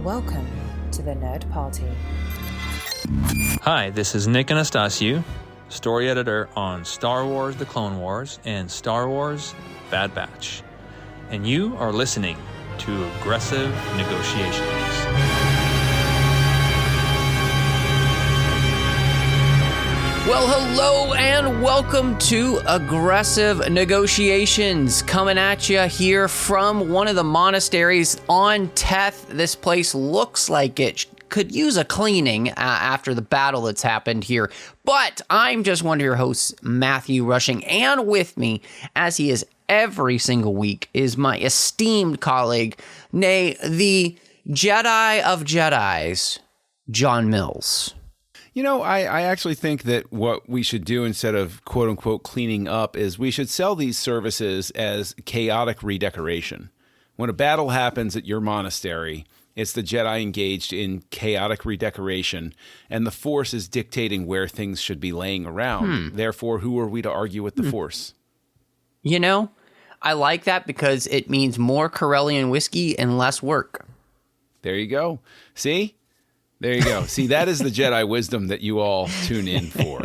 Welcome to the Nerd Party. Hi, this is Nick Anastasiou, story editor on Star Wars The Clone Wars and Star Wars Bad Batch. And you are listening to Aggressive Negotiations. Well, hello and welcome to Aggressive Negotiations, coming at you here from one of the monasteries on Teth. This place looks like it could use a cleaning after the battle that's happened here, but I'm just one of your hosts, Matthew Rushing, and with me, as he is every single week, is my esteemed colleague, nay, the Jedi of Jedis, John Mills. You know, I actually think that what we should do instead of quote-unquote cleaning up is we should sell these services as chaotic redecoration. When a battle happens at your monastery, it's the Jedi engaged in chaotic redecoration, and the Force is dictating where things should be laying around. Therefore, who are we to argue with the Force? You know, I like that because it means more Corellian whiskey and less work. There you go. See? There you go. See, that is the Jedi wisdom that you all tune in for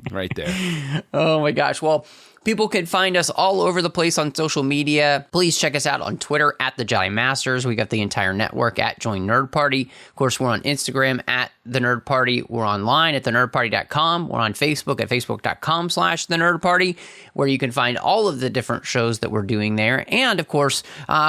right there. Oh my gosh. Well, people can find us all over the place on social media. Please check us out on Twitter at The Jedi Masters. We got the entire network at Join Nerd Party. Of course, we're on Instagram at The Nerd Party. We're online at thenerdparty.com. We're on Facebook at facebook.com/The Nerd Party, where you can find all of the different shows that we're doing there. And of course,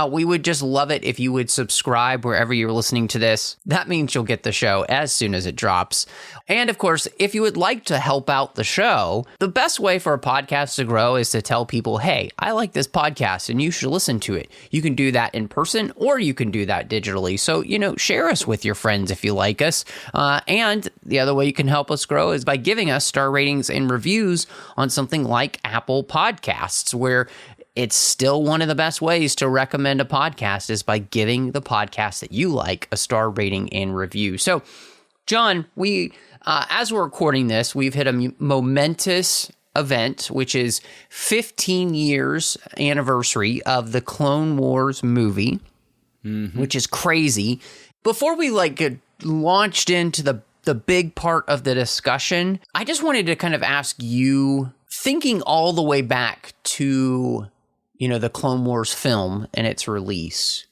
we would just love it if you would subscribe wherever you're listening to this. That means you'll get the show as soon as it drops. And of course, if you would like to help out the show, the best way for a podcast to grow is to tell people, hey, I like this podcast and you should listen to it. You can do that in person or you can do that digitally. So, share us with your friends if you like us. And the other way you can help us grow is by giving us star ratings and reviews on something like Apple Podcasts, where it's still one of the best ways to recommend a podcast is by giving the podcast that you like a star rating and review. So, John, as we're recording this, we've hit a momentous event, which is 15 years anniversary of the Clone Wars movie, which is crazy. Before we get launched into the big part of the discussion, I just wanted to kind of ask you, thinking all the way back to, the Clone Wars film and its release,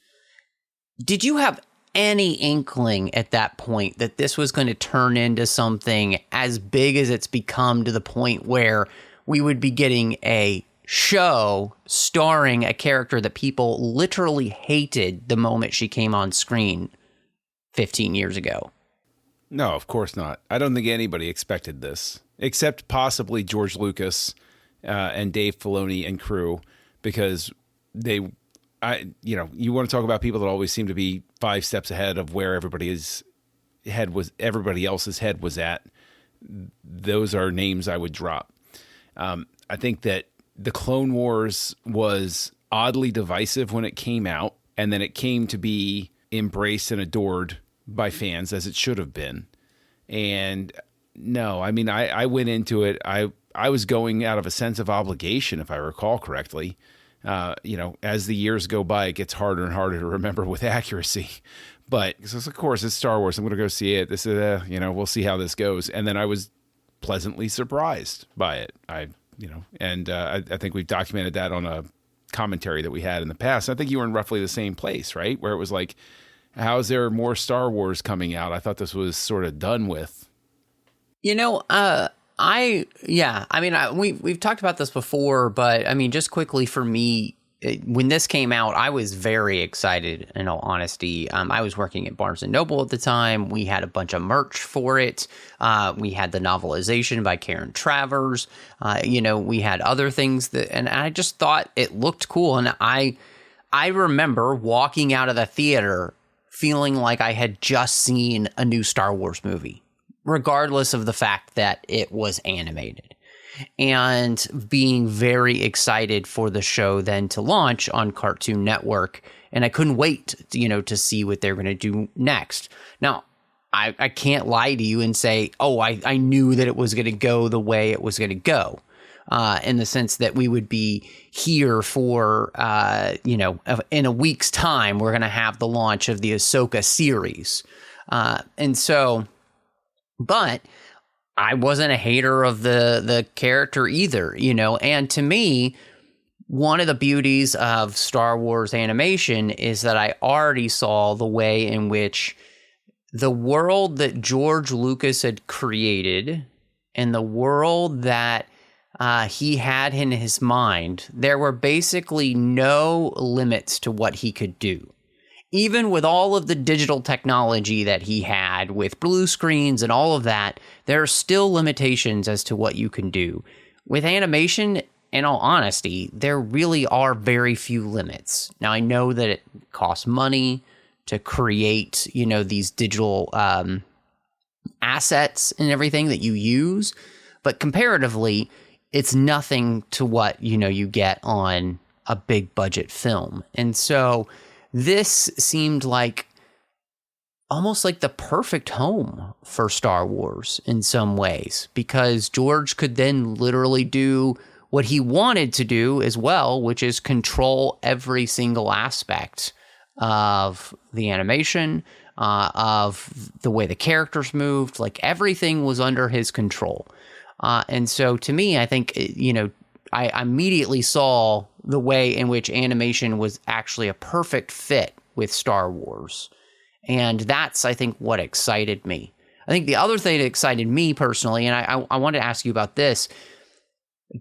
did you have any inkling at that point that this was going to turn into something as big as it's become, to the point where we would be getting a show starring a character that people literally hated the moment she came on screen 15 years ago? No, of course not. I don't think anybody expected this, except possibly George Lucas and Dave Filoni and crew, because you want to talk about people that always seem to be 5 steps ahead of where everybody else's head was at. Those are names I would drop. I think that the Clone Wars was oddly divisive when it came out, and then it came to be embraced and adored by fans, as it should have been. And no, I mean, I went into it, I was going out of a sense of obligation, if I recall correctly. As the years go by, it gets harder and harder to remember with accuracy. But of course, it's Star Wars. I'm going to go see it. This is, we'll see how this goes. And then I was pleasantly surprised by it. I think we've documented that on a commentary that we had in the past. I think you were in roughly the same place, right? Where it was like, how is there more Star Wars coming out? I thought this was sort of done with. We've talked about this before, but I mean, just quickly for me, when this came out, I was very excited, in all honesty. I was working at Barnes & Noble at the time. We had a bunch of merch for it. We had the novelization by Karen Travers. We had other things and I just thought it looked cool. And I remember walking out of the theater feeling like I had just seen a new Star Wars movie, regardless of the fact that it was animated, and being very excited for the show then to launch on Cartoon Network. And I couldn't wait, to see what they're going to do next. Now, I can't lie to you and say, I knew that it was going to go the way it was going to go. in the sense that we would be here for, in a week's time, we're going to have the launch of the Ahsoka series. But I wasn't a hater of the character either, and to me, one of the beauties of Star Wars animation is that I already saw the way in which the world that George Lucas had created and the world that he had in his mind, there were basically no limits to what he could do. Even with all of the digital technology that he had with blue screens and all of that, there are still limitations as to what you can do. With animation, in all honesty, there really are very few limits. Now, I know that it costs money to create, these digital assets and everything that you use, but comparatively, it's nothing to what, you get on a big budget film. And so this seemed like almost like the perfect home for Star Wars in some ways, because George could then literally do what he wanted to do as well, which is control every single aspect of the animation, of the way the characters moved. Like, everything was under his control. And so to me, I think, I immediately saw the way in which animation was actually a perfect fit with Star Wars. And that's, I think, what excited me. I think the other thing that excited me personally, and I wanted to ask you about this,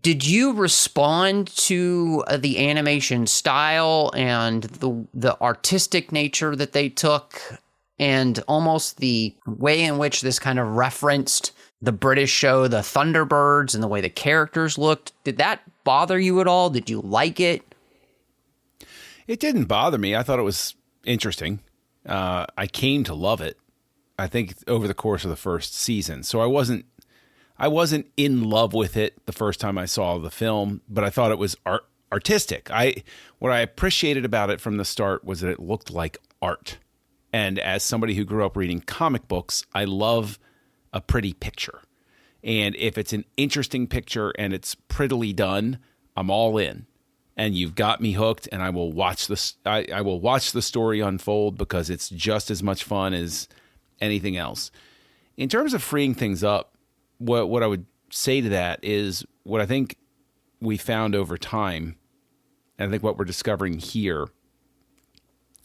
did you respond to the animation style and the artistic nature that they took, and almost the way in which this kind of referenced the British show, the Thunderbirds, and the way the characters looked? Did that bother you at all? Did you like it? It didn't bother me. I thought it was interesting. I came to love it, I think, over the course of the first season. So I wasn't in love with it the first time I saw the film, but I thought it was artistic. What I appreciated about it from the start was that it looked like art. And as somebody who grew up reading comic books, I love a pretty picture. And if it's an interesting picture and it's prettily done, I'm all in. And you've got me hooked, and I will watch I will watch the story unfold, because it's just as much fun as anything else. In terms of freeing things up, what I would say to that is what I think we found over time, and I think what we're discovering here,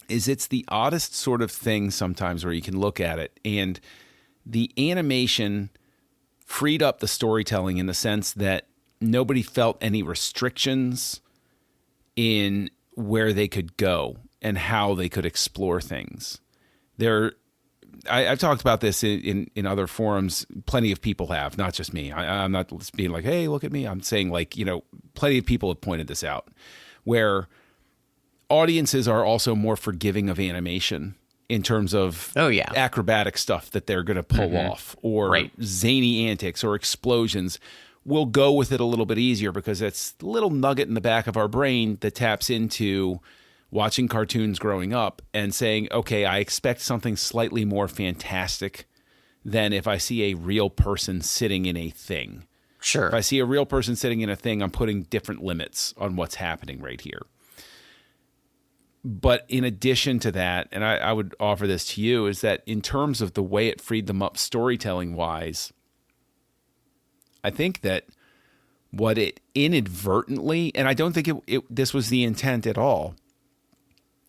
is it's the oddest sort of thing sometimes where you can look at it, and the animation freed up the storytelling in the sense that nobody felt any restrictions in where they could go and how they could explore things. I've talked about this in other forums. Plenty of people have, not just me. I'm not being like, hey, look at me. I'm saying, like, plenty of people have pointed this out, where audiences are also more forgiving of animation in terms of acrobatic stuff that they're going to pull off, or zany antics or explosions. We'll go with it a little bit easier because it's a little nugget in the back of our brain that taps into watching cartoons growing up and saying, okay, I expect something slightly more fantastic than if I see a real person sitting in a thing. Sure. If I see a real person sitting in a thing, I'm putting different limits on what's happening right here. But in addition to that, and I would offer this to you, is that in terms of the way it freed them up storytelling-wise, I think that what it inadvertently, and I don't think this was the intent at all.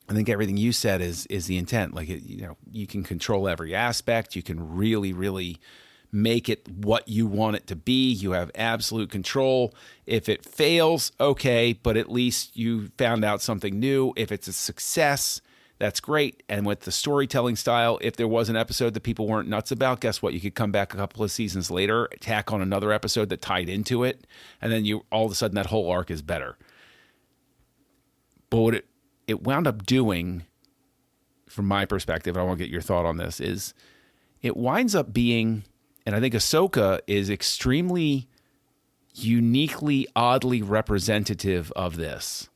I think everything you said is the intent. Like, you can control every aspect. You can really, really make it what you want it to be. You have absolute control. If it fails, okay, but at least you found out something new. If it's a success, that's great. And with the storytelling style, if there was an episode that people weren't nuts about, guess what? You could come back a couple of seasons later, tack on another episode that tied into it, and then all of a sudden that whole arc is better. But what it wound up doing, from my perspective, I want to get your thought on this, is it winds up being, and I think Ahsoka is extremely uniquely, oddly representative of this,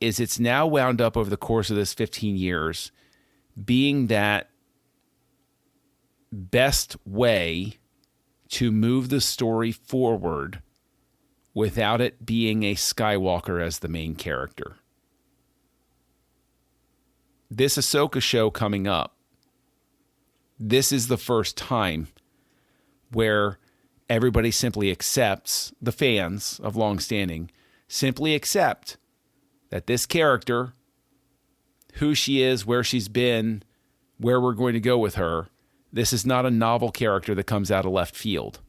is it's now wound up over the course of this 15 years being that best way to move the story forward without it being a Skywalker as the main character. This Ahsoka show coming up, this is the first time where everybody simply accepts, the fans of longstanding, simply accept that this character, who she is, where she's been, where we're going to go with her, this is not a novel character that comes out of left field.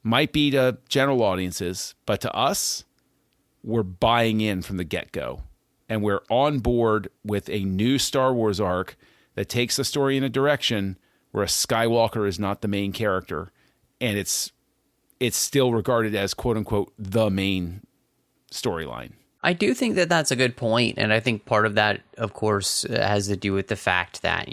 Might be to general audiences, but to us, we're buying in from the get-go. And we're on board with a new Star Wars arc that takes the story in a direction where a Skywalker is not the main character. And it's still regarded as, quote-unquote, the main storyline. I do think that that's a good point, and I think part of that, of course, has to do with the fact that,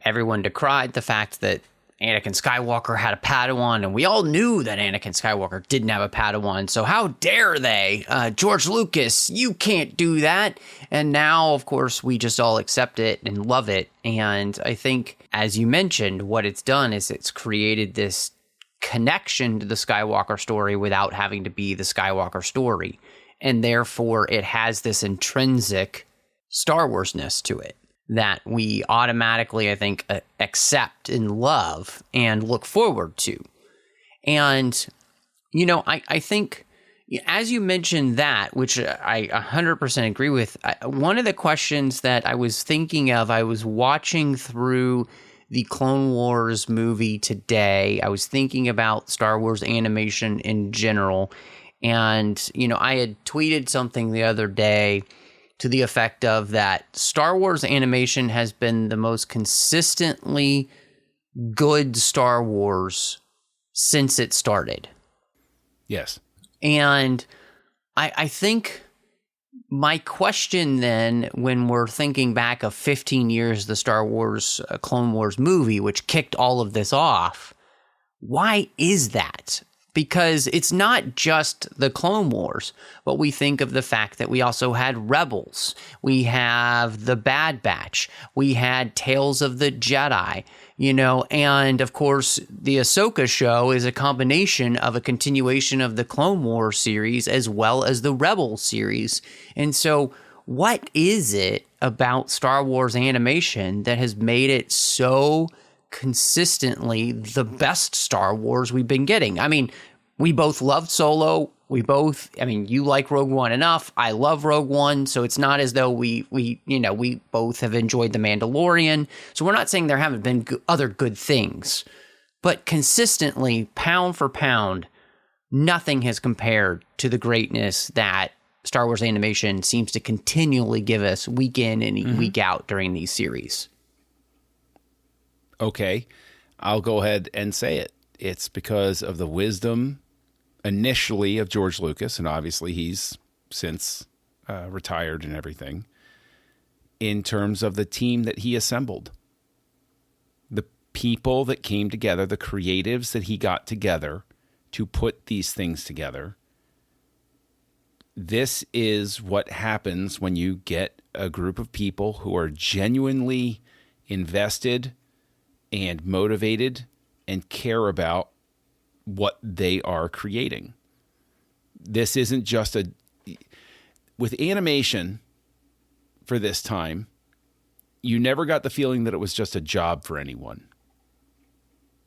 everyone decried the fact that Anakin Skywalker had a Padawan, and we all knew that Anakin Skywalker didn't have a Padawan, so how dare they? George Lucas, you can't do that. And now, of course, we just all accept it and love it, and I think, as you mentioned, what it's done is it's created this connection to the Skywalker story without having to be the Skywalker story. And therefore, it has this intrinsic Star Wars-ness to it that we automatically, I think, accept and love and look forward to. And, I think, as you mentioned that, which I 100% agree with, one of the questions that I was thinking of, I was watching through the Clone Wars movie today. I was thinking about Star Wars animation in general. And, I had tweeted something the other day to the effect of that Star Wars animation has been the most consistently good Star Wars since it started. Yes. And I think my question then, when we're thinking back of 15 years, the Star Wars Clone Wars movie, which kicked all of this off, why is that? Because it's not just the Clone Wars, but we think of the fact that we also had Rebels, we have the Bad Batch, we had Tales of the Jedi, and of course the Ahsoka show is a combination of a continuation of the Clone Wars series as well as the Rebels series. And so what is it about Star Wars animation that has made it so consistently the best Star Wars we've been getting? I mean, we both loved Solo. You like Rogue One enough. I love Rogue One. So it's not as though we both have enjoyed The Mandalorian. So we're not saying there haven't been other good things, but consistently, pound for pound, nothing has compared to the greatness that Star Wars animation seems to continually give us week in and week out during these series. Okay, I'll go ahead and say it. It's because of the wisdom initially of George Lucas, and obviously he's since retired and everything, in terms of the team that he assembled. The people that came together, the creatives that he got together to put these things together. This is what happens when you get a group of people who are genuinely invested and motivated and care about what they are creating. This isn't just with animation for this time, you never got the feeling that it was just a job for anyone.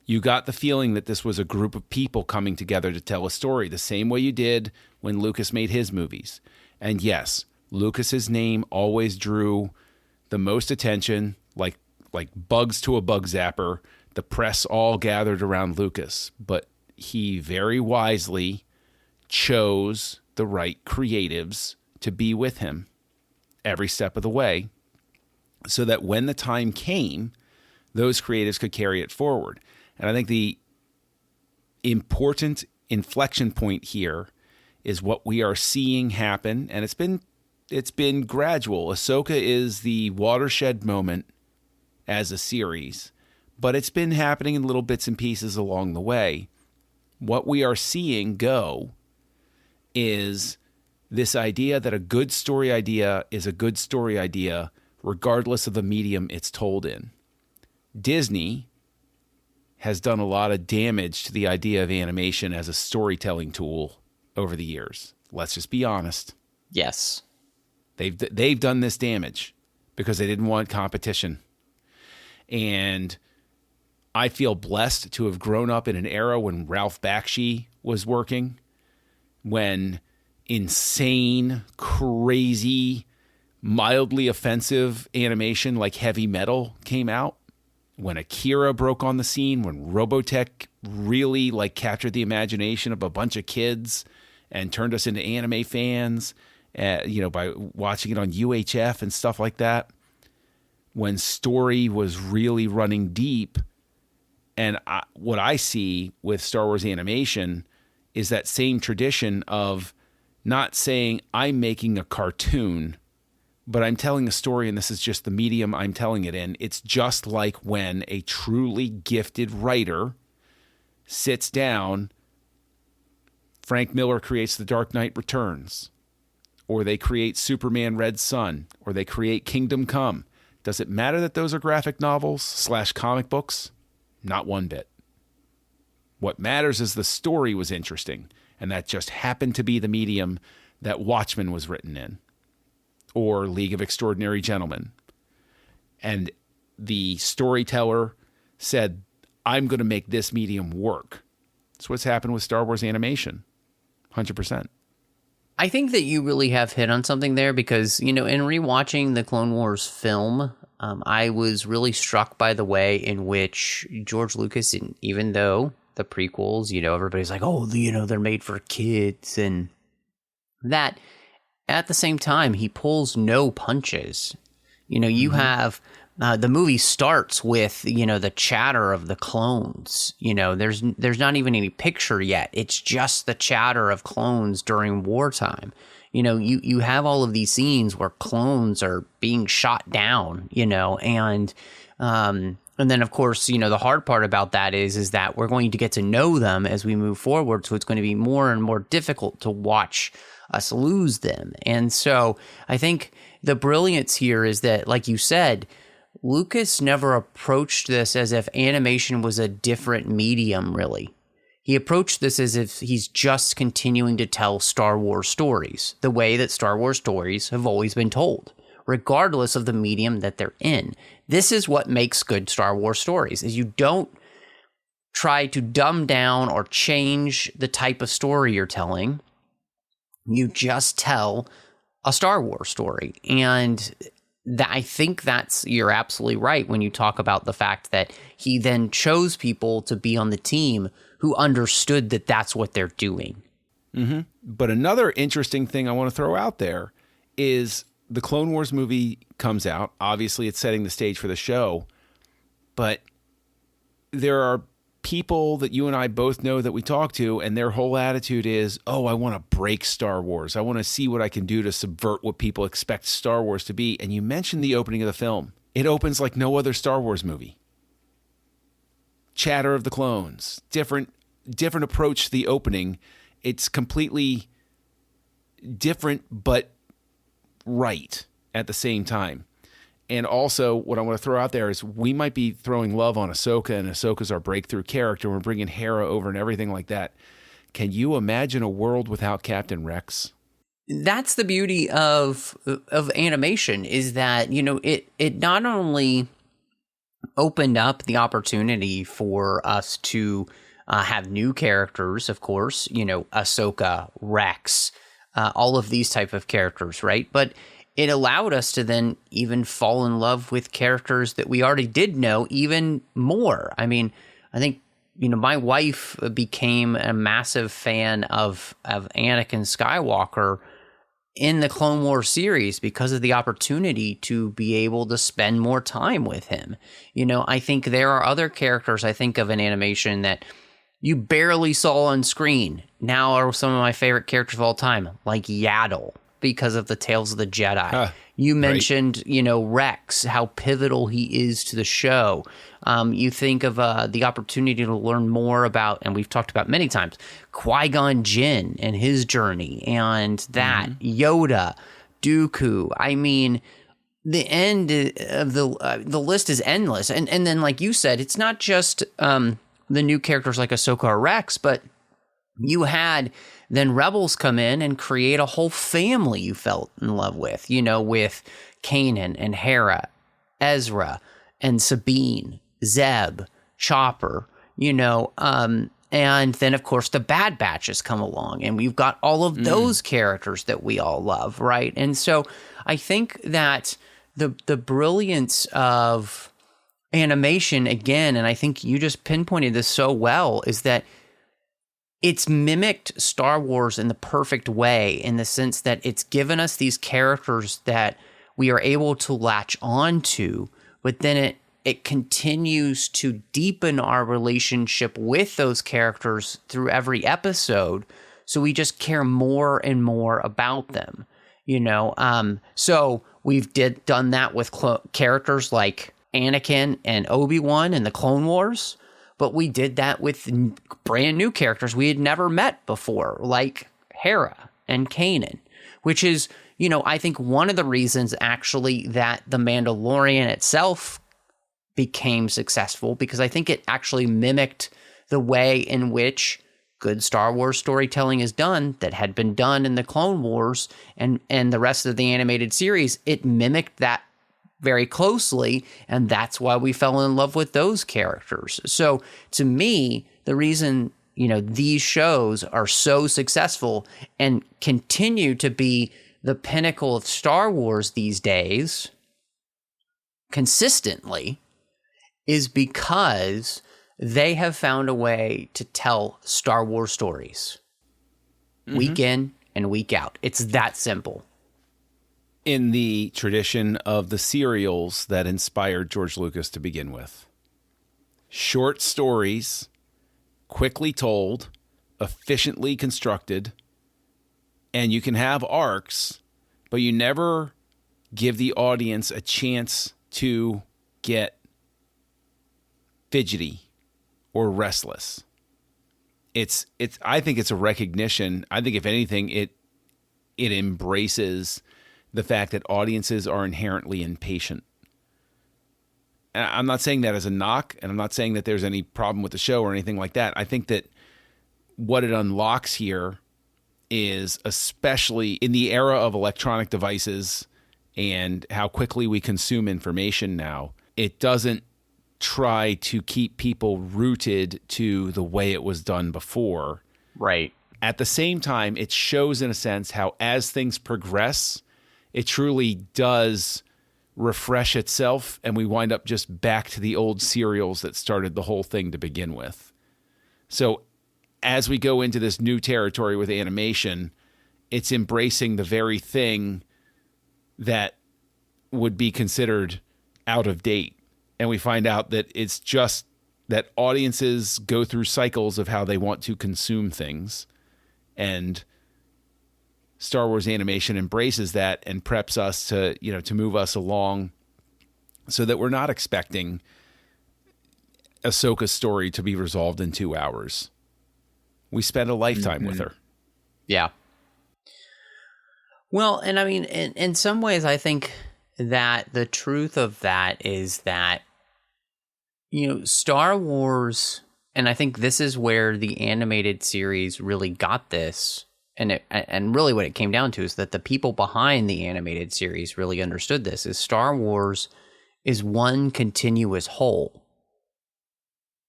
You got the feeling that this was a group of people coming together to tell a story, the same way you did when Lucas made his movies. And yes, Lucas's name always drew the most attention, like bugs to a bug zapper. The press all gathered around Lucas, but he very wisely chose the right creatives to be with him every step of the way, so that when the time came, those creatives could carry it forward. And I think the important inflection point here is what we are seeing happen, and it's been gradual. Ahsoka is the watershed moment as a series, but it's been happening in little bits and pieces along the way. What we are seeing go is this idea that a good story idea is a good story idea regardless of the medium it's told in. Disney has done a lot of damage to the idea of animation as a storytelling tool over the years. Let's just be honest. Yes. They've done this damage because they didn't want competition. And I feel blessed to have grown up in an era when Ralph Bakshi was working, when insane, crazy, mildly offensive animation like Heavy Metal came out, when Akira broke on the scene, when Robotech really like captured the imagination of a bunch of kids and turned us into anime fans, by watching it on UHF and stuff like that, when story was really running deep. And what I see with Star Wars animation is that same tradition of not saying I'm making a cartoon, but I'm telling a story and this is just the medium I'm telling it in. It's just like when a truly gifted writer sits down, Frank Miller creates The Dark Knight Returns, or they create Superman Red Sun, or they create Kingdom Come. Does it matter that those are graphic novels / comic books? Not one bit. What matters is the story was interesting, and that just happened to be the medium that Watchmen was written in, or League of Extraordinary Gentlemen. And the storyteller said, I'm going to make this medium work. That's what's happened with Star Wars animation. 100%. I think that you really have hit on something there because, in rewatching the Clone Wars film, I was really struck by the way in which George Lucas, even though the prequels, everybody's like, oh, they're made for kids, and that at the same time, he pulls no punches. You have the movie starts with, the chatter of the clones. There's not even any picture yet. It's just the chatter of clones during wartime. You have all of these scenes where clones are being shot down, and then of course, the hard part about that is that we're going to get to know them as we move forward. So it's going to be more and more difficult to watch us lose them. And so I think the brilliance here is that, like you said, Lucas never approached this as if animation was a different medium, really. He approached this as if he's just continuing to tell Star Wars stories, the way that Star Wars stories have always been told, regardless of the medium that they're in. This is what makes good Star Wars stories, is you don't try to dumb down or change the type of story you're telling. You just tell a Star Wars story. And I think you're absolutely right when you talk about the fact that he then chose people to be on the team who understood that that's what they're doing. Mm-hmm. But another interesting thing I want to throw out there is the Clone Wars movie comes out. Obviously, it's setting the stage for the show. But there are people that you and I both know that we talk to, and their whole attitude is, oh, I want to break Star Wars. I want to see what I can do to subvert what people expect Star Wars to be. And you mentioned the opening of the film. It opens like no other Star Wars movie. Chatter of the Clones, different approach to the opening. It's completely different, but right at the same time. And also, what I want to throw out there is we might be throwing love on Ahsoka, and Ahsoka's our breakthrough character. We're bringing Hera over and everything like that. Can you imagine a world without Captain Rex? That's the beauty of animation, is that, it not only opened up the opportunity for us to have new characters, of course, Ahsoka, Rex, all of these type of characters, right? But it allowed us to then even fall in love with characters that we already did know even more. I mean, I think, my wife became a massive fan of Anakin Skywalker in the Clone Wars series because of the opportunity to be able to spend more time with him. I think there are other characters I think of in animation that you barely saw on screen now are some of my favorite characters of all time, like Yaddle, because of the Tales of the Jedi. You mentioned, Rex, how pivotal he is to the show. You think of the opportunity to learn more about, and we've talked about many times, Qui-Gon Jinn and his journey, and that, Yoda, Dooku. I mean, the end of the list is endless. And then, like you said, it's not just the new characters like Ahsoka or Rex, but you had then Rebels come in and create a whole family you felt in love with, with Kanan and Hera, Ezra and Sabine, Zeb, Chopper, and then, of course, the Bad Batch has come along, and we've got all of those characters that we all love, right? And so I think that the brilliance of animation, again, and I think you just pinpointed this so well, is that it's mimicked Star Wars in the perfect way, in the sense that it's given us these characters that we are able to latch on to, but then it continues to deepen our relationship with those characters through every episode. So we just care more and more about them, So we've done that with characters like Anakin and Obi-Wan in the Clone Wars, but we did that with brand new characters we had never met before, like Hera and Kanan, which is, I think one of the reasons actually that The Mandalorian itself became successful, because I think it actually mimicked the way in which good Star Wars storytelling is done, that had been done in the Clone Wars and the rest of the animated series. It mimicked that very closely, and that's why we fell in love with those characters. So to me, the reason these shows are so successful and continue to be the pinnacle of Star Wars these days consistently is because they have found a way to tell Star Wars stories week in and week out. It's that simple. In the tradition of the serials that inspired George Lucas to begin with. Short stories, quickly told, efficiently constructed, and you can have arcs, but you never give the audience a chance to get fidgety or restless. I think it's a recognition. I think if anything, it embraces the fact that audiences are inherently impatient. And I'm not saying that as a knock, and I'm not saying that there's any problem with the show or anything like that. I think that what it unlocks here is, especially in the era of electronic devices and how quickly we consume information now, it doesn't try to keep people rooted to the way it was done before. Right. At the same time, it shows, in a sense, how as things progress, it truly does refresh itself, and we wind up just back to the old serials that started the whole thing to begin with. So as we go into this new territory with animation, it's embracing the very thing that would be considered out of date. And we find out that it's just that audiences go through cycles of how they want to consume things. And Star Wars animation embraces that and preps us to move us along, so that we're not expecting Ahsoka's story to be resolved in 2 hours. We spent a lifetime with her. Yeah. Well, and I mean, in some ways, I think that the truth of that is that, Star Wars, and I think this is where the animated series really got this, and really what it came down to is that the people behind the animated series really understood this, is Star Wars is one continuous whole.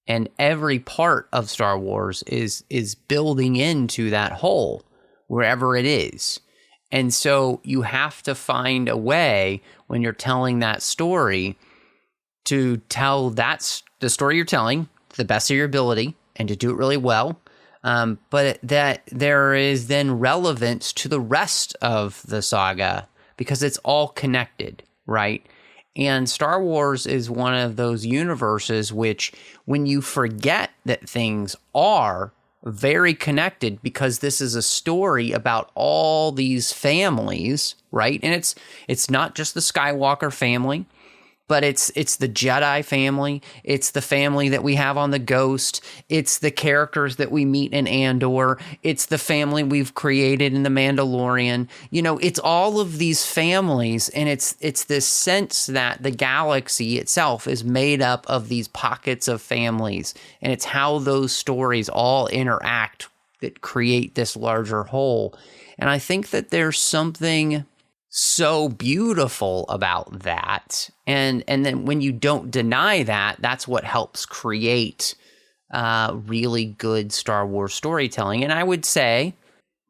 And every part of Star Wars is building into that whole, wherever it is. And so you have to find a way, when you're telling that story, to tell the story you're telling to the best of your ability and to do it really well. But that there is then relevance to the rest of the saga, because it's all connected, right? And Star Wars is one of those universes which, when you forget that things are very connected, because this is a story about all these families, right? And it's not just the Skywalker family, but it's the Jedi family. It's the family that we have on the Ghost. It's the characters that we meet in Andor. It's the family we've created in The Mandalorian. It's all of these families, and it's this sense that the galaxy itself is made up of these pockets of families, and it's how those stories all interact that create this larger whole. And I think that there's something so beautiful about that. And then when you don't deny that, that's what helps create really good Star Wars storytelling. And I would say,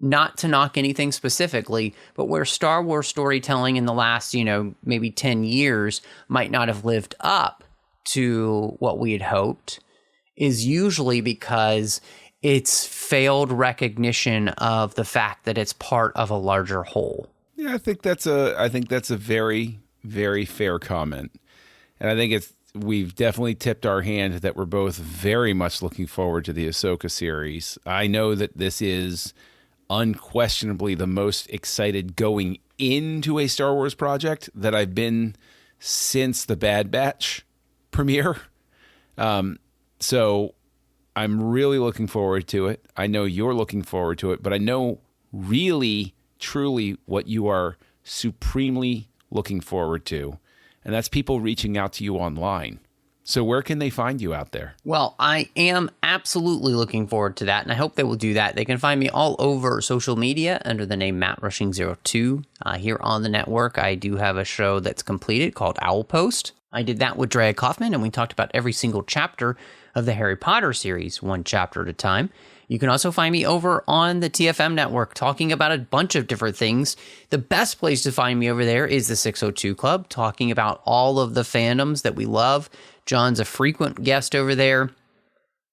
not to knock anything specifically, but where Star Wars storytelling in the last, maybe 10 years might not have lived up to what we had hoped is usually because it's failed recognition of the fact that it's part of a larger whole. Yeah, I think that's a very, very fair comment. And I think we've definitely tipped our hand that we're both very much looking forward to the Ahsoka series. I know that this is unquestionably the most excited going into a Star Wars project that I've been since the Bad Batch premiere. So I'm really looking forward to it. I know you're looking forward to it, but I know really, truly what you are supremely looking forward to, and that's people reaching out to you online. So where can they find you out there? Well, I am absolutely looking forward to that, and I hope they will do that. They can find me all over social media under the name MattRushing02. Here on the network, I do have a show that's completed called Owl Post. I did that with Drea Kaufman, and we talked about every single chapter of the Harry Potter series, one chapter at a time. You can also find me over on the TFM network talking about a bunch of different things. The best place to find me over there is the 602 Club, talking about all of the fandoms that we love. John's a frequent guest over there.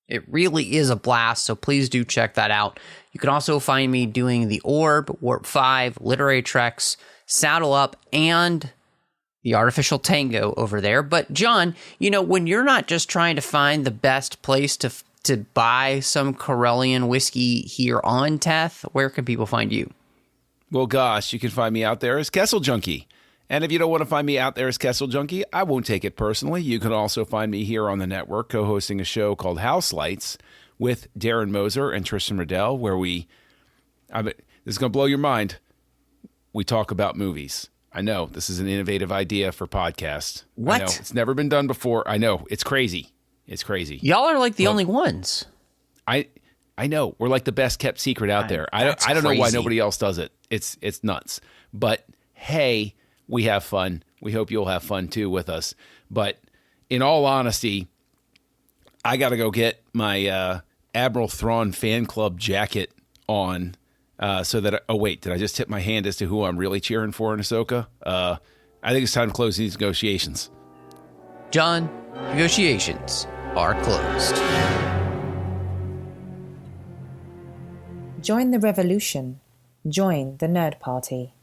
It really is a blast, so please do check that out. You can also find me doing The Orb, Warp 5, Literary Treks, Saddle Up, and The Artificial Tango over there. But John, when you're not just trying to find the best place to buy some Corellian whiskey here on Teth, where can people find you? Well, gosh, you can find me out there as Kessel Junkie. And if you don't want to find me out there as Kessel Junkie, I won't take it personally. You can also find me here on the network co-hosting a show called House Lights with Darren Moser and Tristan Riddell, where this is going to blow your mind. We talk about movies. I know, this is an innovative idea for podcast. What? I know, it's never been done before. I know, it's crazy. It's crazy. Y'all are like the only ones. I know. We're like the best kept secret out there. I don't know why nobody else does it. It's nuts. But hey, we have fun. We hope you'll have fun too with us. But in all honesty, I got to go get my Admiral Thrawn fan club jacket on so that did I just tip my hand as to who I'm really cheering for in Ahsoka? I think it's time to close these negotiations. John, negotiations are closed. Join the revolution. Join the Nerd Party.